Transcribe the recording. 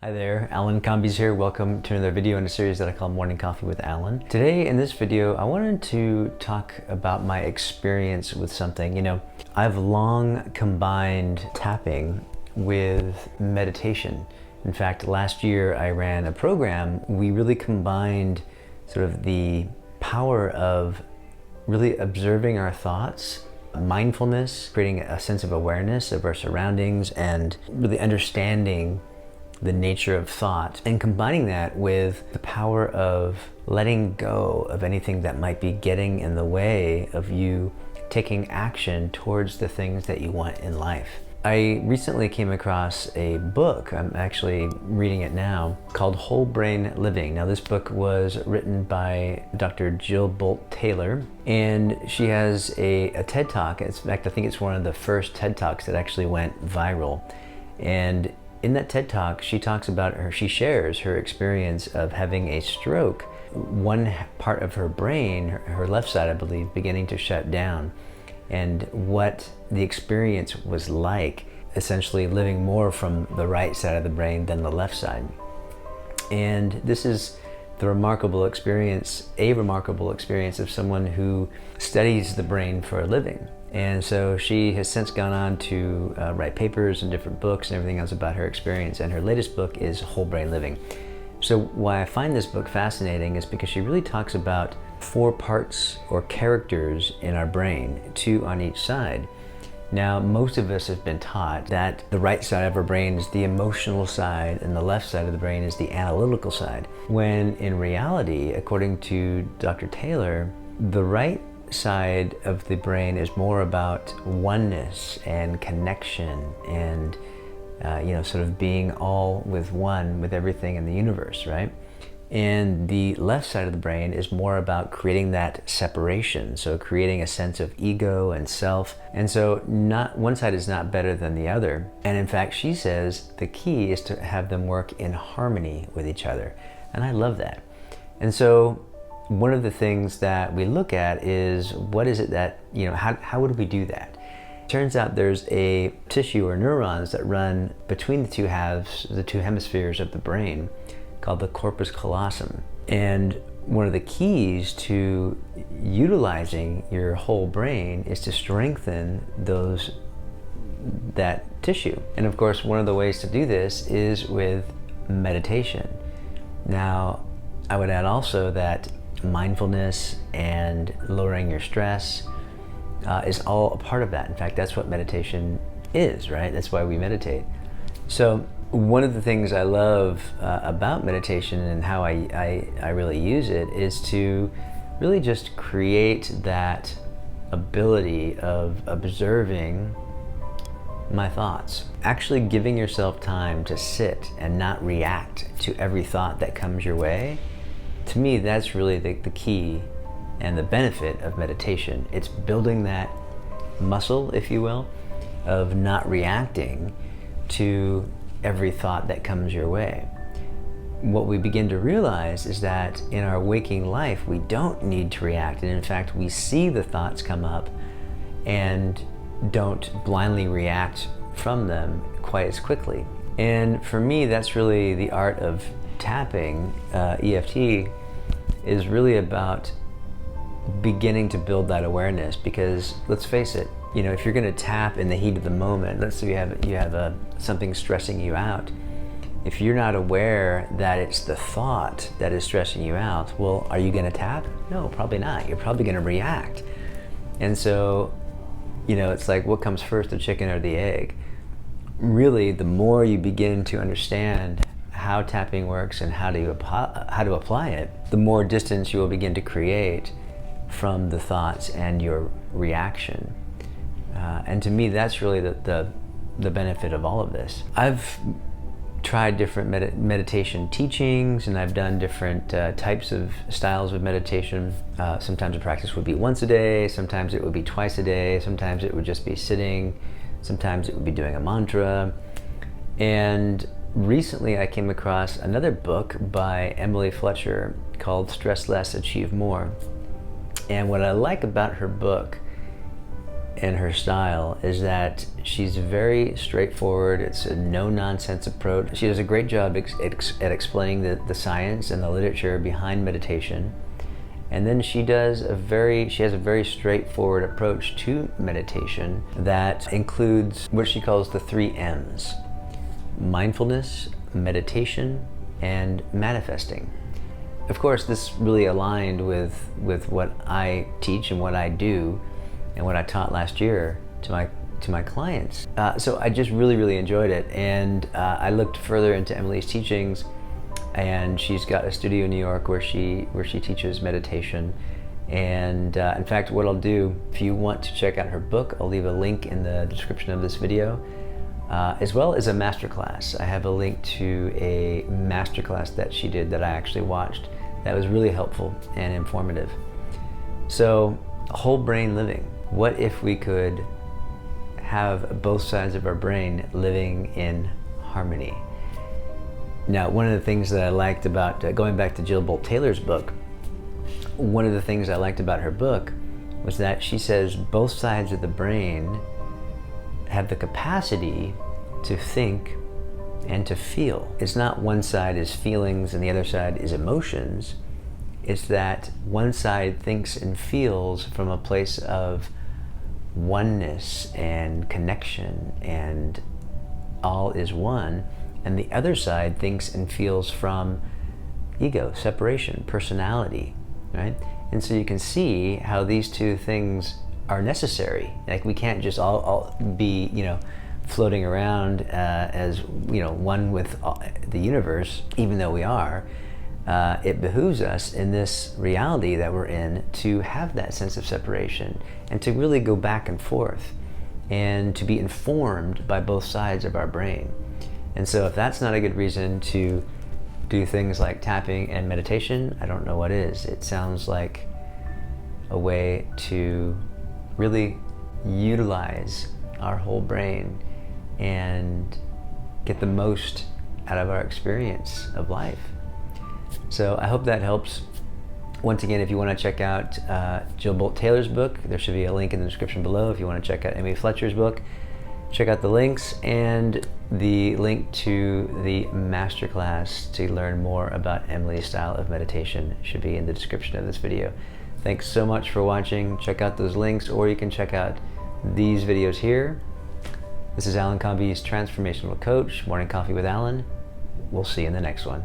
Hi there, Alan Combies here. Welcome to another video in a series that I call Morning Coffee with Alan. Today in this video, I wanted to talk about my experience with something. I've long combined tapping with meditation. In fact, last year I ran a program. We really combined sort of the power of really observing our thoughts, mindfulness, creating a sense of awareness of our surroundings, and really understanding the nature of thought, and combining that with the power of letting go of anything that might be getting in the way of you taking action towards the things that you want in life. I recently came across a book, I'm actually reading it now, called Whole Brain Living. Now this book was written by Dr. Jill Bolt Taylor, and she has a TED Talk. In fact, I think it's one of the first TED Talks that actually went viral. And in that TED Talk, she shares her experience of having a stroke. One part of her brain, her left side, I believe, beginning to shut down, and what the experience was like, essentially living more from the right side of the brain than the left side. And this is a remarkable experience of someone who studies the brain for a living. And so she has since gone on to write papers and different books and everything else about her experience. And her latest book is Whole Brain Living. So why I find this book fascinating is because she really talks about 4 parts or characters in our brain, 2 on each side. Now, most of us have been taught that the right side of our brain is the emotional side and the left side of the brain is the analytical side. When in reality, according to Dr. Taylor, the right side of the brain is more about oneness and connection and sort of being all with one with everything in the universe, right? And the left side of the brain is more about creating that separation, so creating a sense of ego and self. And so not one side is not better than the other. And in fact, she says the key is to have them work in harmony with each other. And I love that. And so one of the things that we look at is what is it that, how would we do that? Turns out there's a tissue or neurons that run between the 2 halves, the 2 hemispheres of the brain, called the corpus callosum. And one of the keys to utilizing your whole brain is to strengthen that tissue. And of course, one of the ways to do this is with meditation. Now, I would add also that mindfulness and lowering your stress is all a part of that. In fact, that's what meditation is, right? That's why we meditate. So one of the things I love about meditation and how I really use it is to really just create that ability of observing my thoughts. Actually giving yourself time to sit and not react to every thought that comes your way. To me, that's really the key and the benefit of meditation. It's building that muscle, if you will, of not reacting to every thought that comes your way. What we begin to realize is that in our waking life, we don't need to react. And in fact, we see the thoughts come up and don't blindly react from them quite as quickly. And for me, that's really the art of tapping. EFT is really about beginning to build that awareness, because let's face it, if you're going to tap in the heat of the moment, let's say you have something stressing you out. If you're not aware that it's the thought that is stressing you out, well, are you going to tap? No, probably not. You're probably going to react. And so, it's like, what comes first, the chicken or the egg? Really, the more you begin to understand how tapping works and how to apply it, the more distance you will begin to create from the thoughts and your reaction. And to me, that's really the benefit of all of this. I've tried different meditation teachings, and I've done different types of styles of meditation. Sometimes the practice would be once a day, sometimes it would be twice a day, sometimes it would just be sitting, sometimes it would be doing a mantra. And recently I came across another book by Emily Fletcher called Stress Less, Achieve More. And what I like about her book in her style is that she's very straightforward. It's a no-nonsense approach. She does a great job at explaining the science and the literature behind meditation. And then she has a very straightforward approach to meditation that includes what she calls the 3 M's: mindfulness, meditation, and manifesting. Of course, this really aligned with what I teach and what I do and what I taught last year to my clients. So I just really enjoyed it, and I looked further into Emily's teachings, and she's got a studio in New York where she teaches meditation. And in fact, what I'll do, if you want to check out her book, I'll leave a link in the description of this video, as well as a masterclass. I have a link to a masterclass that she did that I actually watched that was really helpful and informative. So, whole brain living. What if we could have both sides of our brain living in harmony? Now, one of the things that I liked about, going back to Jill Bolte Taylor's book, one of the things I liked about her book was that she says both sides of the brain have the capacity to think and to feel. It's not one side is feelings and the other side is emotions. It's that one side thinks and feels from a place of oneness and connection and all is one, and the other side thinks and feels from ego, separation, personality, right? And so you can see how these two things are necessary. Like, we can't just all be, floating around as, one with the universe, even though we are. It behooves us in this reality that we're in to have that sense of separation and to really go back and forth and to be informed by both sides of our brain. And so if that's not a good reason to do things like tapping and meditation, I don't know what is. It sounds like a way to really utilize our whole brain and get the most out of our experience of life. So I hope that helps. Once again, if you want to check out Jill Bolte Taylor's book, there should be a link in the description below. If you want to check out Amy Fletcher's book, check out the links, and the link to the masterclass to learn more about Emily's style of meditation should be in the description of this video. Thanks so much for watching. Check out those links, or you can check out these videos here. This is Alan Comby's Transformational Coach, Morning Coffee with Alan. We'll see you in the next one.